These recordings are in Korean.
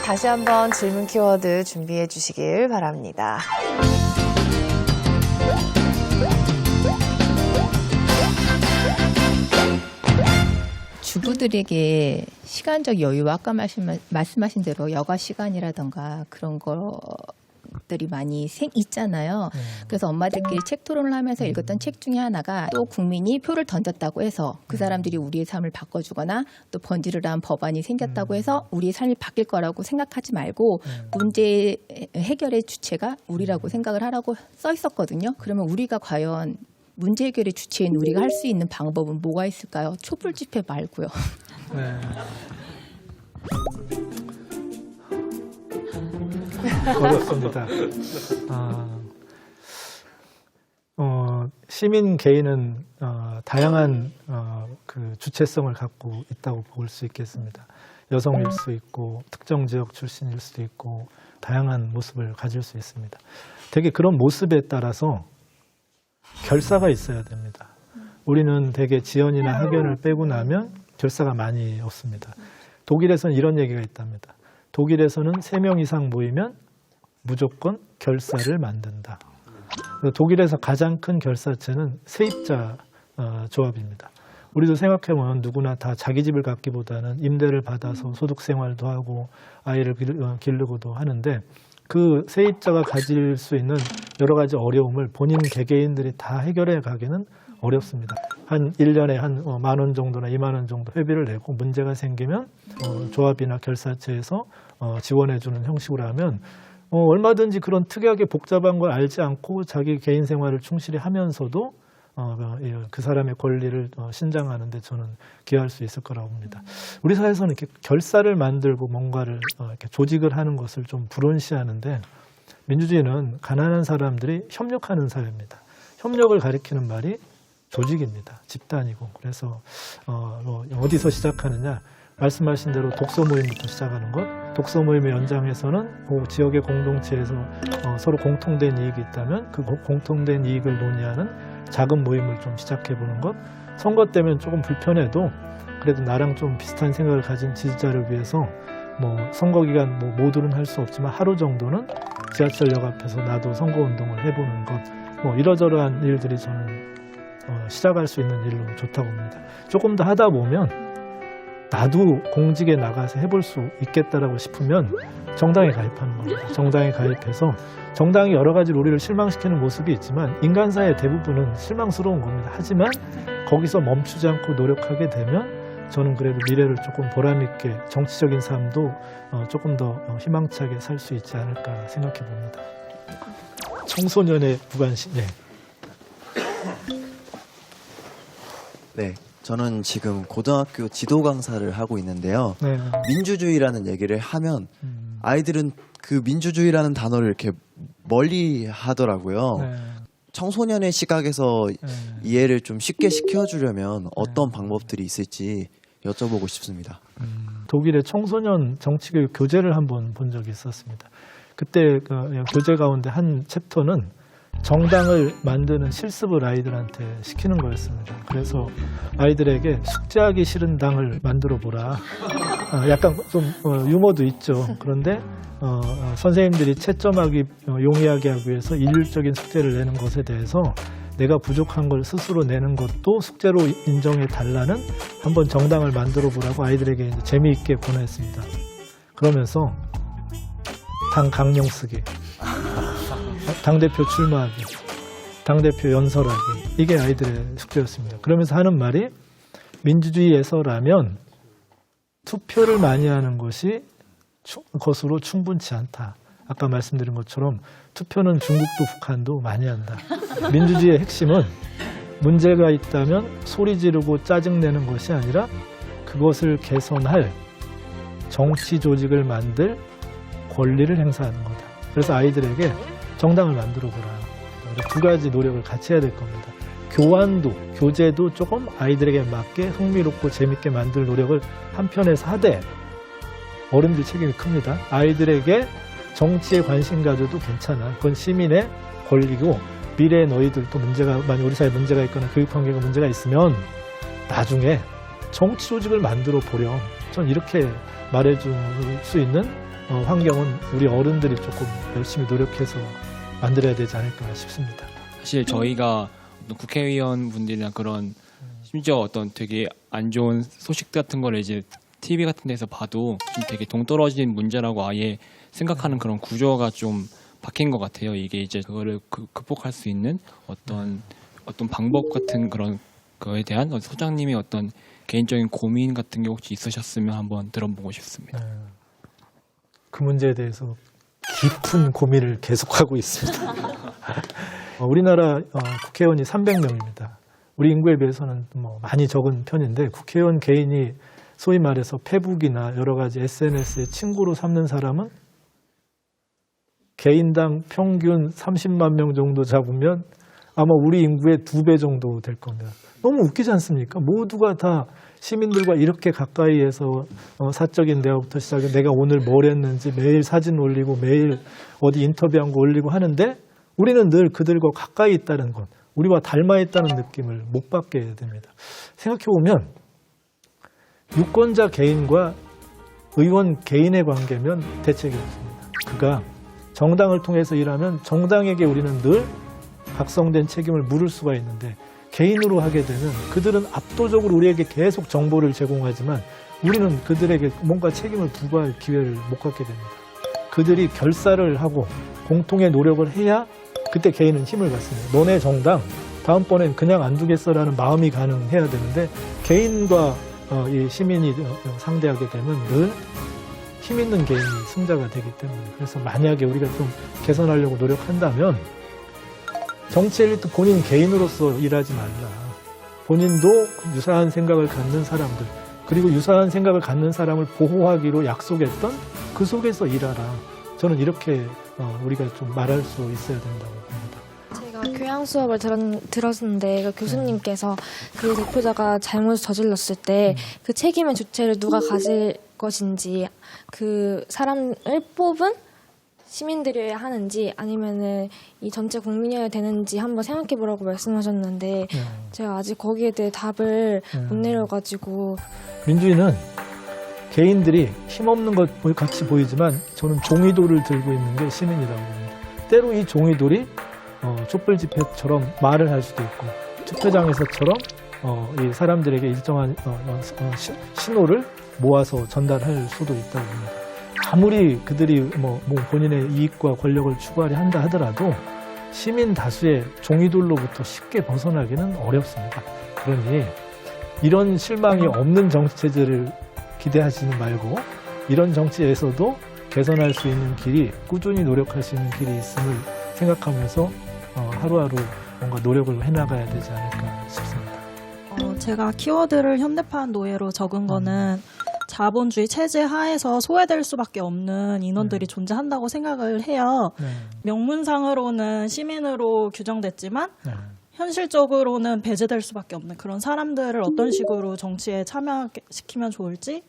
다시 한번 질문 키워드 준비해 주시길 바랍니다. 주부들에게 시간적 여유와 아까 말씀하신 대로 여가 시간이라던가 그런 것들이 많이 있잖아요. 그래서 엄마들끼리 책 토론을 하면서 읽었던 책 중에 하나가 또 국민이 표를 던졌다고 해서 그 사람들이 우리의 삶을 바꿔주거나 또 번지르르한 법안이 생겼다고 해서 우리의 삶이 바뀔 거라고 생각하지 말고 문제 해결의 주체가 우리라고 생각을 하라고 써 있었거든요. 그러면 우리가 과연 문제 해결의 주체인 우리가 할 수 있는 방법은 뭐가 있을까요? 촛불 집회 말고요. 네. 어렵습니다. 시민 개인은 다양한 그 주체성을 갖고 있다고 볼 수 있겠습니다. 여성일 수 있고 특정 지역 출신일 수도 있고 다양한 모습을 가질 수 있습니다. 되게 그런 모습에 따라서 결사가 있어야 됩니다. 우리는 대개 지연이나 학연을 빼고 나면 결사가 많이 없습니다. 독일에서는 이런 얘기가 있답니다. 독일에서는 3명 이상 모이면 무조건 결사를 만든다. 독일에서 가장 큰 결사체는 세입자 조합입니다. 우리도 생각해보면 누구나 다 자기 집을 갖기보다는 임대를 받아서 소득 생활도 하고 아이를 기르고도 하는데 그 세입자가 가질 수 있는 여러 가지 어려움을 본인 개개인들이 다 해결해 가기는 어렵습니다. 한 1년에 한 10,000원 정도나 20,000원 정도 회비를 내고 문제가 생기면 조합이나 결사체에서 지원해 주는 형식으로 하면 얼마든지 그런 특이하게 복잡한 걸 알지 않고 자기 개인 생활을 충실히 하면서도 그 사람의 권리를 신장하는 데 저는 기여할 수 있을 거라고 봅니다. 우리 사회에서는 이렇게 결사를 만들고 뭔가를 이렇게 조직을 하는 것을 좀 불온시하는데 민주주의는 가난한 사람들이 협력하는 사회입니다. 협력을 가리키는 말이 조직입니다. 집단이고. 그래서 어디서 시작하느냐. 말씀하신 대로 독서 모임부터 시작하는 것. 독서 모임의 연장에서는 그 지역의 공동체에서 서로 공통된 이익이 있다면 그 공통된 이익을 논의하는 작은 모임을 좀 시작해보는 것. 선거 때면 조금 불편해도 그래도 나랑 좀 비슷한 생각을 가진 지지자를 위해서 선거 기간 모두는 할 수 없지만 하루 정도는 지하철역 앞에서 나도 선거운동을 해보는 것. 이러저러한 일들이 저는 시작할 수 있는 일로 좋다고 봅니다. 조금 더 하다 보면 나도 공직에 나가서 해볼 수 있겠다라고 싶으면 정당에 가입하는 겁니다. 정당에 가입해서 정당이 여러 가지로 우리를 실망시키는 모습이 있지만 인간사의 대부분은 실망스러운 겁니다. 하지만 거기서 멈추지 않고 노력하게 되면 저는 그래도 미래를 조금 보람있게 정치적인 삶도 조금 더 희망차게 살 수 있지 않을까 생각해 봅니다. 청소년의 무관심. 네. 네, 저는 지금 고등학교 지도 강사를 하고 있는데요. 네. 민주주의라는 얘기를 하면 아이들은 그 민주주의라는 단어를 이렇게 멀리 하더라고요. 네. 청소년의 시각에서 이해를 좀 쉽게 시켜주려면 어떤 방법들이 있을지 여쭤보고 싶습니다. 독일의 청소년 정치교육 교재를 한번 본 적이 있었습니다. 그때 그 교재 가운데 한 챕터는 정당을 만드는 실습을 아이들한테 시키는 거였습니다. 그래서 아이들에게 숙제하기 싫은 당을 만들어 보라. 약간 좀 유머도 있죠. 그런데 선생님들이 채점하기 용이하게 하기 위해서 일률적인 숙제를 내는 것에 대해서 내가 부족한 걸 스스로 내는 것도 숙제로 인정해 달라는 한번 정당을 만들어 보라고 아이들에게 이제 재미있게 권했습니다. 그러면서 당 강령 쓰기, 당대표 출마하기, 당대표 연설하기, 이게 아이들의 숙제였습니다. 그러면서 하는 말이 민주주의에서라면 투표를 많이 하는 것으로 충분치 않다. 아까 말씀드린 것처럼 투표는 중국도 북한도 많이 한다. 민주주의의 핵심은 문제가 있다면 소리 지르고 짜증내는 것이 아니라 그것을 개선할 정치 조직을 만들 권리를 행사하는 거다. 그래서 아이들에게 정당을 만들어 보라. 두 가지 노력을 같이 해야 될 겁니다. 교환도, 교재도 조금 아이들에게 맞게 흥미롭고 재밌게 만들 노력을 한편에서 하되 어른들 책임이 큽니다. 아이들에게 정치에 관심 가져도 괜찮아. 그건 시민의 권리고 미래에 너희들도 만약 우리 사회에 문제가 있거나 교육 환경에 문제가 있으면 나중에 정치 조직을 만들어 보렴. 전 이렇게 말해줄 수 있는 환경은 우리 어른들이 조금 열심히 노력해서 만들어야 되지 않을까 싶습니다. 사실 저희가 어떤 국회의원분들이나 그런 심지어 어떤 되게 안 좋은 소식 같은 걸 이제 TV 같은 데서 봐도 좀 되게 동떨어진 문제라고 아예 생각하는 그런 구조가 좀 바뀐 것 같아요. 이게 이제 그거를 극복할 수 있는 어떤 방법 같은 그런 거에 대한 소장님의 어떤 개인적인 고민 같은 게 혹시 있으셨으면 한번 들어보고 싶습니다. 그 문제에 대해서 깊은 고민을 계속하고 있습니다. 우리나라 국회의원이 300명입니다. 우리 인구에 비해서는 뭐 많이 적은 편인데 국회의원 개인이 소위 말해서 페북이나 여러 가지 SNS에 친구로 삼는 사람은 개인당 평균 30만 명 정도 잡으면 아마 우리 인구의 2배 정도 될 겁니다. 너무 웃기지 않습니까? 모두가 다 시민들과 이렇게 가까이에서 사적인 대화부터 시작해 내가 오늘 뭘 했는지 매일 사진 올리고 매일 어디 인터뷰한 거 올리고 하는데 우리는 늘 그들과 가까이 있다는 것, 우리와 닮아 있다는 느낌을 못 받게 됩니다. 생각해보면 유권자 개인과 의원 개인의 관계면 대책이 없습니다. 그가 정당을 통해서 일하면 정당에게 우리는 늘 각성된 책임을 물을 수가 있는데 개인으로 하게 되면 그들은 압도적으로 우리에게 계속 정보를 제공하지만 우리는 그들에게 뭔가 책임을 부과할 기회를 못 갖게 됩니다. 그들이 결사를 하고 공통의 노력을 해야 그때 개인은 힘을 갖습니다. 너네 정당 다음번엔 그냥 안 두겠어라는 마음이 가능해야 되는데 개인과 이 시민이 상대하게 되면 늘 힘 있는 개인이 승자가 되기 때문에 그래서 만약에 우리가 좀 개선하려고 노력한다면 정치 엘리트 본인 개인으로서 일하지 말라. 본인도 유사한 생각을 갖는 사람들 그리고 유사한 생각을 갖는 사람을 보호하기로 약속했던 그 속에서 일하라. 저는 이렇게 우리가 좀 말할 수 있어야 된다고 봅니다. 제가 교양 수업을 들었는데 그 교수님께서 그 대표자가 잘못을 저질렀을 때 그 책임의 주체를 누가 가질 것인지 그 사람을 뽑은 시민들이어야 하는지 아니면은 이 전체 국민이어야 되는지 한번 생각해 보라고 말씀하셨는데 제가 아직 거기에 대해 답을 못 내려가지고 민주주의는 개인들이 힘없는 것 같이 보이지만 저는 종이돌을 들고 있는 게 시민이라고 봅니다. 때로 이 종이돌이 촛불 집회처럼 말을 할 수도 있고 투표장에서처럼 이 사람들에게 일정한 신호를 모아서 전달할 수도 있다고 봅니다. 아무리 그들이 뭐 본인의 이익과 권력을 추구하려 한다 하더라도 시민 다수의 종이돌로부터 쉽게 벗어나기는 어렵습니다. 그러니 이런 실망이 없는 정치 체제를 기대하시는 말고 이런 정치에서도 개선할 수 있는 길이 꾸준히 노력할 수 있는 길이 있음을 생각하면서 하루하루 뭔가 노력을 해나가야 되지 않을까 싶습니다. 제가 키워드를 현대판 노예로 적은 거는 자본주의 체제 하에서 소외될 수밖에 없는 인원들이 존재한다고 생각을 해요. 명문상으로는 시민으로 규정됐지만 현실적으로는 배제될 수밖에 없는 그런 사람들을 어떤 식으로 정치에 참여시키면 좋을지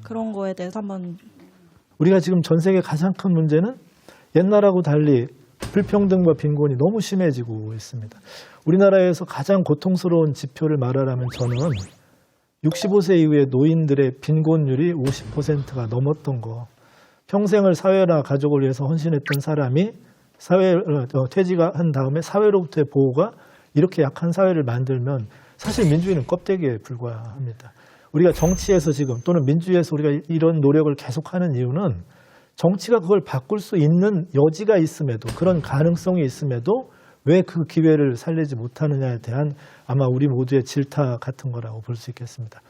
그런 거에 대해서 한번 우리가 지금 전 세계 가장 큰 문제는 옛날하고 달리 불평등과 빈곤이 너무 심해지고 있습니다. 우리나라에서 가장 고통스러운 지표를 말하라면 저는 65세 이후의 노인들의 빈곤율이 50%가 넘었던 거. 평생을 사회나 가족을 위해서 헌신했던 사람이 퇴직한 다음에 사회로부터의 보호가 이렇게 약한 사회를 만들면 사실 민주주의는 껍데기에 불과합니다. 우리가 정치에서 지금 또는 민주주의에서 우리가 이런 노력을 계속하는 이유는 정치가 그걸 바꿀 수 있는 여지가 있음에도 그런 가능성이 있음에도 왜 그 기회를 살리지 못하느냐에 대한 아마 우리 모두의 질타 같은 거라고 볼 수 있겠습니다.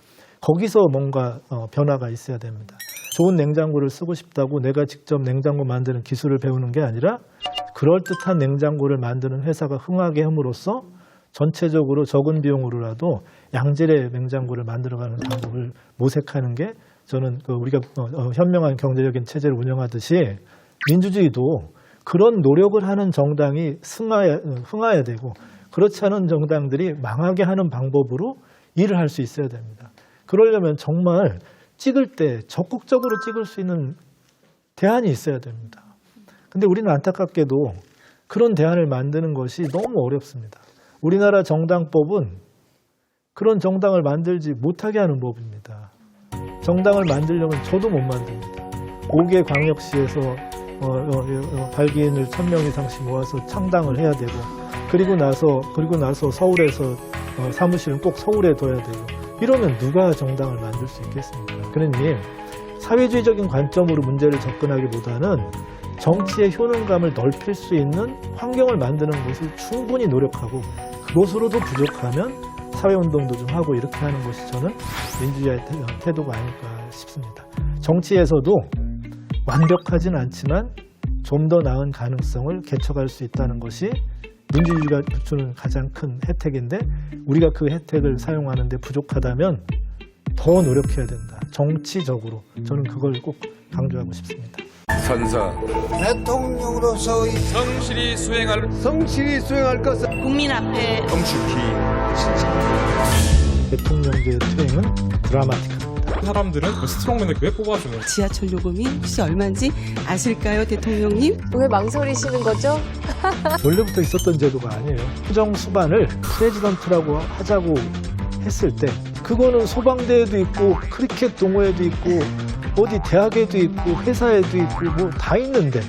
거기서 뭔가 변화가 있어야 됩니다. 좋은 냉장고를 쓰고 싶다고 내가 직접 냉장고 만드는 기술을 배우는 게 아니라 그럴듯한 냉장고를 만드는 회사가 흥하게 함으로써 전체적으로 적은 비용으로라도 양질의 냉장고를 만들어가는 방법을 모색하는 게 저는 우리가 현명한 경제적인 체제를 운영하듯이 민주주의도 그런 노력을 하는 정당이 흥해야 되고 그렇지 않은 정당들이 망하게 하는 방법으로 일을 할 수 있어야 됩니다. 그러려면 정말 찍을 때 적극적으로 찍을 수 있는 대안이 있어야 됩니다. 근데 우리는 안타깝게도 그런 대안을 만드는 것이 너무 어렵습니다. 우리나라 정당법은 그런 정당을 만들지 못하게 하는 법입니다. 정당을 만들려면 저도 못 만듭니다. 5개 광역시에서 발기인을 1,000명 이상씩 모아서 창당을 해야 되고 그리고 나서 서울에서 사무실은 꼭 서울에 둬야 되고 이러면 누가 정당을 만들 수 있겠습니까? 그러니 사회주의적인 관점으로 문제를 접근하기보다는 정치의 효능감을 넓힐 수 있는 환경을 만드는 것을 충분히 노력하고 그것으로도 부족하면 사회운동도 좀 하고 이렇게 하는 것이 저는 민주주의의 태도가 아닐까 싶습니다. 정치에서도 완벽하진 않지만 좀 더 나은 가능성을 개척할 수 있다는 것이 민주주의가 주는 가장 큰 혜택인데 우리가 그 혜택을 사용하는 데 부족하다면 더 노력해야 된다. 정치적으로 저는 그걸 꼭 강조하고 싶습니다. 선사 대통령으로서의 성실히 수행할 것을 국민 앞에 성실히 대통령제의 투쟁은 드라마틱합니다. 사람들은 스트롱맨을 왜 뽑아주는 지하철 요금이 혹시 얼마인지 아실까요, 대통령님? 왜 망설이시는 거죠? 원래부터 있었던 제도가 아니에요. 수정 수반을 프레지던트라고 하자고 했을 때 그거는 소방대에도 있고 크리켓 동호회도 있고 어디 대학에도 있고 회사에도 있고 뭐 다 있는데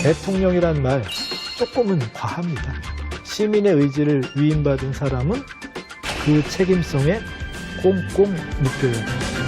대통령이란 말 조금은 과합니다. 시민의 의지를 위임받은 사람은 그 책임성에 꼼꼼 묵혀야 됩니다.